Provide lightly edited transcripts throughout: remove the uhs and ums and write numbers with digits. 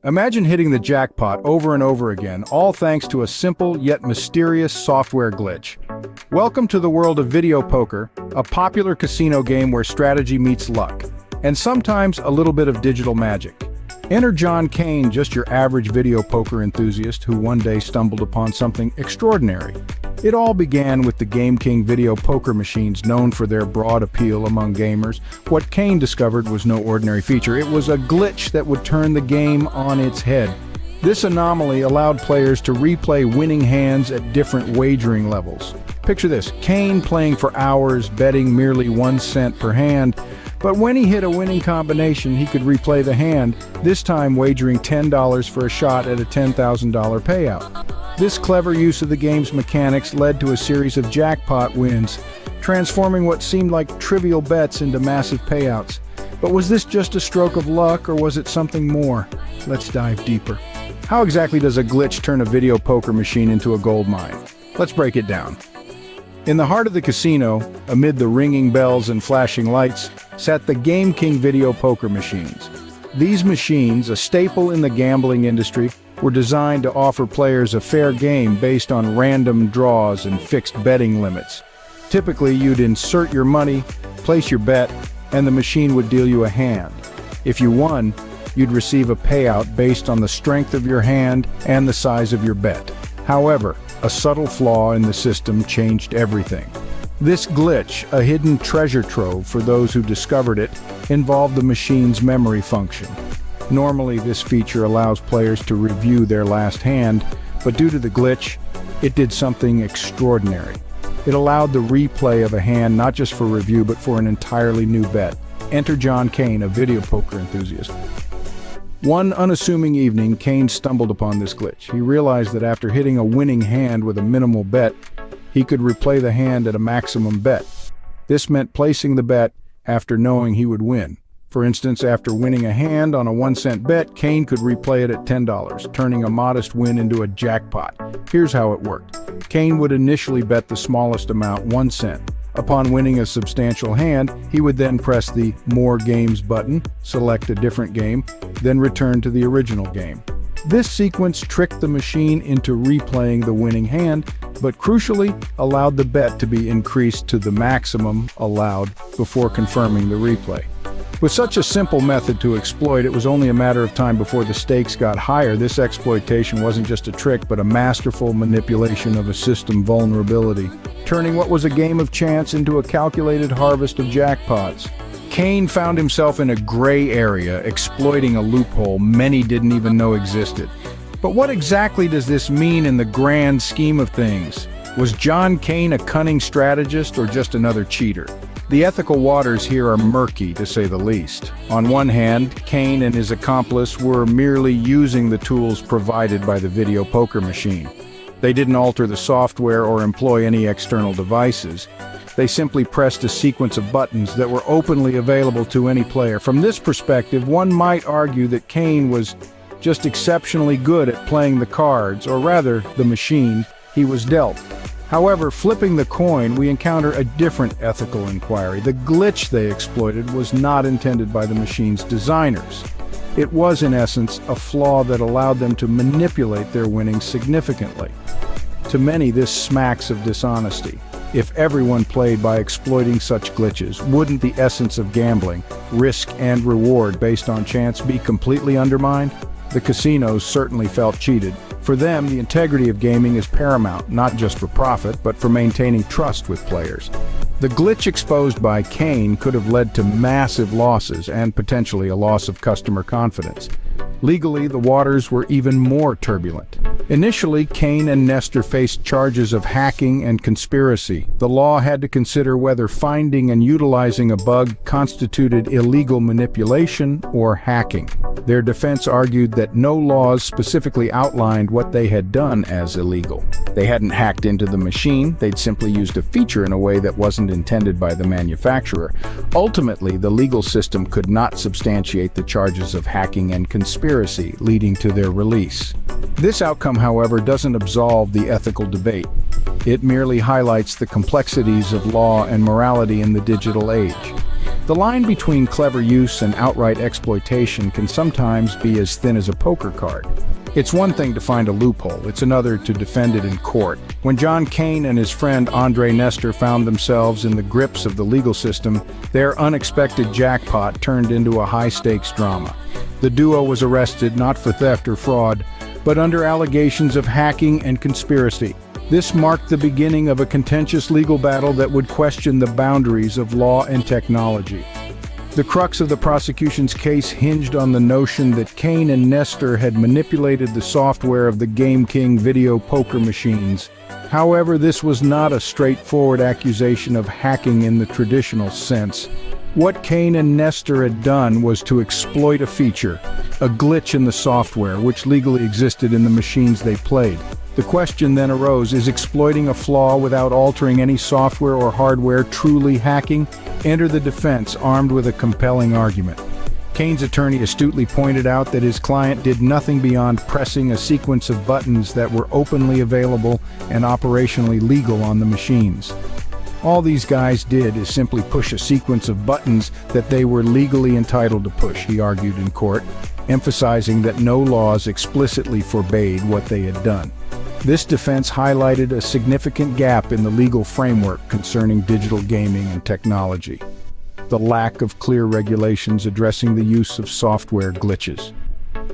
Imagine hitting the jackpot over and over again, all thanks to a simple yet mysterious software glitch. Welcome to the world of video poker, a popular casino game where strategy meets luck, and sometimes a little bit of digital magic. Enter John Kane, just your average video poker enthusiast who one day stumbled upon something extraordinary. It all began with the Game King video poker machines, known for their broad appeal among gamers. What Kane discovered was no ordinary feature. It was a glitch that would turn the game on its head. This anomaly allowed players to replay winning hands at different wagering levels. Picture this: Kane playing for hours, betting merely 1 cent per hand. But when he hit a winning combination, he could replay the hand, this time wagering $10 for a shot at a $10,000 payout. This clever use of the game's mechanics led to a series of jackpot wins, transforming what seemed like trivial bets into massive payouts. But was this just a stroke of luck, or was it something more? Let's dive deeper. How exactly does a glitch turn a video poker machine into a gold mine? Let's break it down. In the heart of the casino, amid the ringing bells and flashing lights, sat the Game King video poker machines. These machines, a staple in the gambling industry, were designed to offer players a fair game based on random draws and fixed betting limits. Typically, you'd insert your money, place your bet, and the machine would deal you a hand. If you won, you'd receive a payout based on the strength of your hand and the size of your bet. However, a subtle flaw in the system changed everything. This glitch, a hidden treasure trove for those who discovered it, involved the machine's memory function. Normally, this feature allows players to review their last hand, but due to the glitch, it did something extraordinary. It allowed the replay of a hand not just for review, but for an entirely new bet. Enter John Kane, a video poker enthusiast. One unassuming evening, Kane stumbled upon this glitch. He realized that after hitting a winning hand with a minimal bet, he could replay the hand at a maximum bet. This meant placing the bet after knowing he would win. For instance, after winning a hand on a 1 cent bet, Kane could replay it at $10, turning a modest win into a jackpot. Here's how it worked. Kane would initially bet the smallest amount, 1 cent. Upon winning a substantial hand, he would then press the More Games button, select a different game, then return to the original game. This sequence tricked the machine into replaying the winning hand, but crucially allowed the bet to be increased to the maximum allowed before confirming the replay. With such a simple method to exploit, it was only a matter of time before the stakes got higher. This exploitation wasn't just a trick, but a masterful manipulation of a system vulnerability, turning what was a game of chance into a calculated harvest of jackpots. Kane found himself in a gray area, exploiting a loophole many didn't even know existed. But what exactly does this mean in the grand scheme of things? Was John Kane a cunning strategist or just another cheater? The ethical waters here are murky, to say the least. On one hand, Kane and his accomplice were merely using the tools provided by the video poker machine. They didn't alter the software or employ any external devices. They simply pressed a sequence of buttons that were openly available to any player. From this perspective, one might argue that Kane was just exceptionally good at playing the cards, or rather, the machine, he was dealt. However, flipping the coin, we encounter a different ethical inquiry. The glitch they exploited was not intended by the machine's designers. It was, in essence, a flaw that allowed them to manipulate their winnings significantly. To many, this smacks of dishonesty. If everyone played by exploiting such glitches, wouldn't the essence of gambling, risk and reward based on chance, be completely undermined? The casinos certainly felt cheated. For them, the integrity of gaming is paramount, not just for profit, but for maintaining trust with players. The glitch exposed by Kane could have led to massive losses and potentially a loss of customer confidence. Legally, the waters were even more turbulent. Initially, Kane and Nestor faced charges of hacking and conspiracy. The law had to consider whether finding and utilizing a bug constituted illegal manipulation or hacking. Their defense argued that no laws specifically outlined what they had done as illegal. They hadn't hacked into the machine, they'd simply used a feature in a way that wasn't intended by the manufacturer. Ultimately, the legal system could not substantiate the charges of hacking and conspiracy, leading to their release. This outcome, however, doesn't absolve the ethical debate. It merely highlights the complexities of law and morality in the digital age. The line between clever use and outright exploitation can sometimes be as thin as a poker card. It's one thing to find a loophole, it's another to defend it in court. When John Kane and his friend Andre Nestor found themselves in the grips of the legal system, their unexpected jackpot turned into a high-stakes drama. The duo was arrested not for theft or fraud, but under allegations of hacking and conspiracy. This marked the beginning of a contentious legal battle that would question the boundaries of law and technology. The crux of the prosecution's case hinged on the notion that Kane and Nestor had manipulated the software of the Game King video poker machines. However, this was not a straightforward accusation of hacking in the traditional sense. What Kane and Nestor had done was to exploit a feature, a glitch in the software which legally existed in the machines they played. The question then arose, is exploiting a flaw without altering any software or hardware truly hacking? Enter the defense, armed with a compelling argument. Kane's attorney astutely pointed out that his client did nothing beyond pressing a sequence of buttons that were openly available and operationally legal on the machines. All these guys did is simply push a sequence of buttons that they were legally entitled to push, he argued in court, emphasizing that no laws explicitly forbade what they had done. This defense highlighted a significant gap in the legal framework concerning digital gaming and technology: the lack of clear regulations addressing the use of software glitches.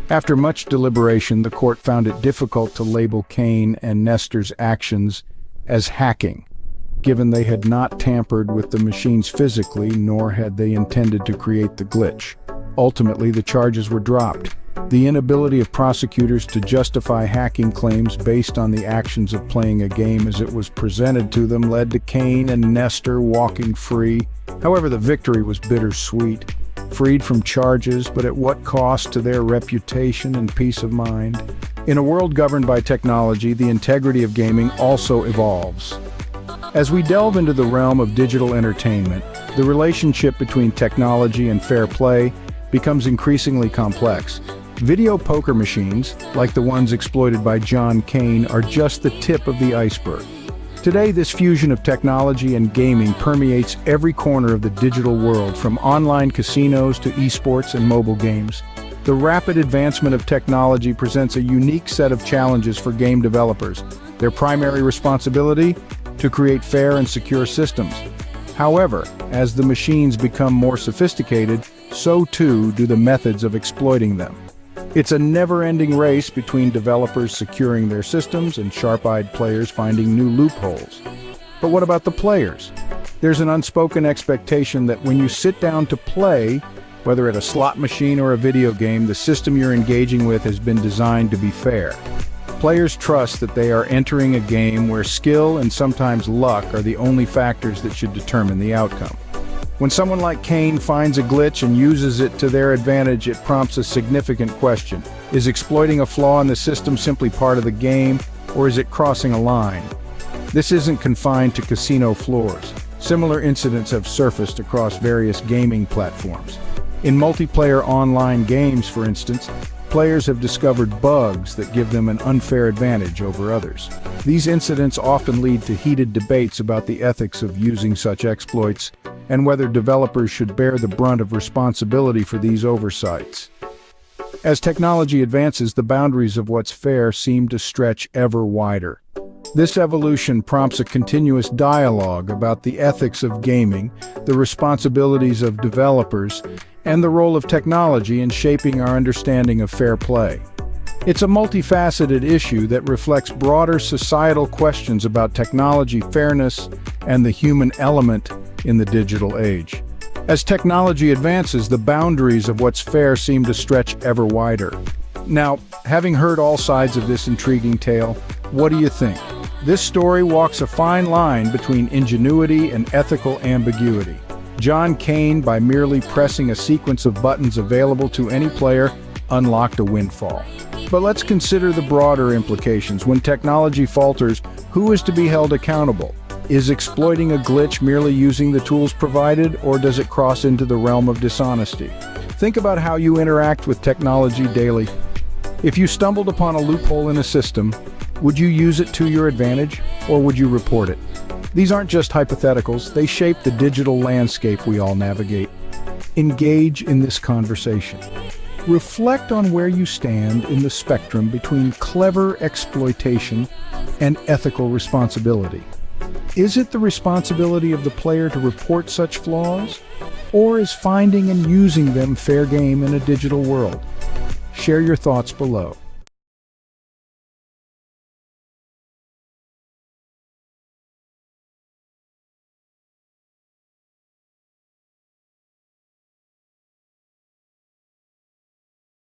After much deliberation, the court found it difficult to label Kane and Nestor's actions as hacking, given they had not tampered with the machines physically, nor had they intended to create the glitch. Ultimately, the charges were dropped. The inability of prosecutors to justify hacking claims based on the actions of playing a game as it was presented to them led to Kane and Nestor walking free. However, the victory was bittersweet. Freed from charges, but at what cost to their reputation and peace of mind? In a world governed by technology, the integrity of gaming also evolves. As we delve into the realm of digital entertainment, the relationship between technology and fair play becomes increasingly complex. Video poker machines, like the ones exploited by John Kane, are just the tip of the iceberg. Today, this fusion of technology and gaming permeates every corner of the digital world, from online casinos to esports and mobile games. The rapid advancement of technology presents a unique set of challenges for game developers. Their primary responsibility? To create fair and secure systems. However, as the machines become more sophisticated, so too do the methods of exploiting them. It's a never-ending race between developers securing their systems and sharp-eyed players finding new loopholes. But what about the players? There's an unspoken expectation that when you sit down to play, whether at a slot machine or a video game, the system you're engaging with has been designed to be fair. Players trust that they are entering a game where skill and sometimes luck are the only factors that should determine the outcome. When someone like Kane finds a glitch and uses it to their advantage, it prompts a significant question. Is exploiting a flaw in the system simply part of the game, or is it crossing a line? This isn't confined to casino floors. Similar incidents have surfaced across various gaming platforms. In multiplayer online games, for instance, players have discovered bugs that give them an unfair advantage over others. These incidents often lead to heated debates about the ethics of using such exploits and whether developers should bear the brunt of responsibility for these oversights. As technology advances, the boundaries of what's fair seem to stretch ever wider. This evolution prompts a continuous dialogue about the ethics of gaming, the responsibilities of developers, and the role of technology in shaping our understanding of fair play. It's a multifaceted issue that reflects broader societal questions about technology fairness and the human element in the digital age. As technology advances, the boundaries of what's fair seem to stretch ever wider. Now, having heard all sides of this intriguing tale, what do you think? This story walks a fine line between ingenuity and ethical ambiguity. John Kane, by merely pressing a sequence of buttons available to any player, unlocked a windfall. But let's consider the broader implications. When technology falters, who is to be held accountable? Is exploiting a glitch merely using the tools provided, or does it cross into the realm of dishonesty? Think about how you interact with technology daily. If you stumbled upon a loophole in a system, would you use it to your advantage, or would you report it? These aren't just hypotheticals, they shape the digital landscape we all navigate. Engage in this conversation. Reflect on where you stand in the spectrum between clever exploitation and ethical responsibility. Is it the responsibility of the player to report such flaws, or is finding and using them fair game in a digital world? Share your thoughts below.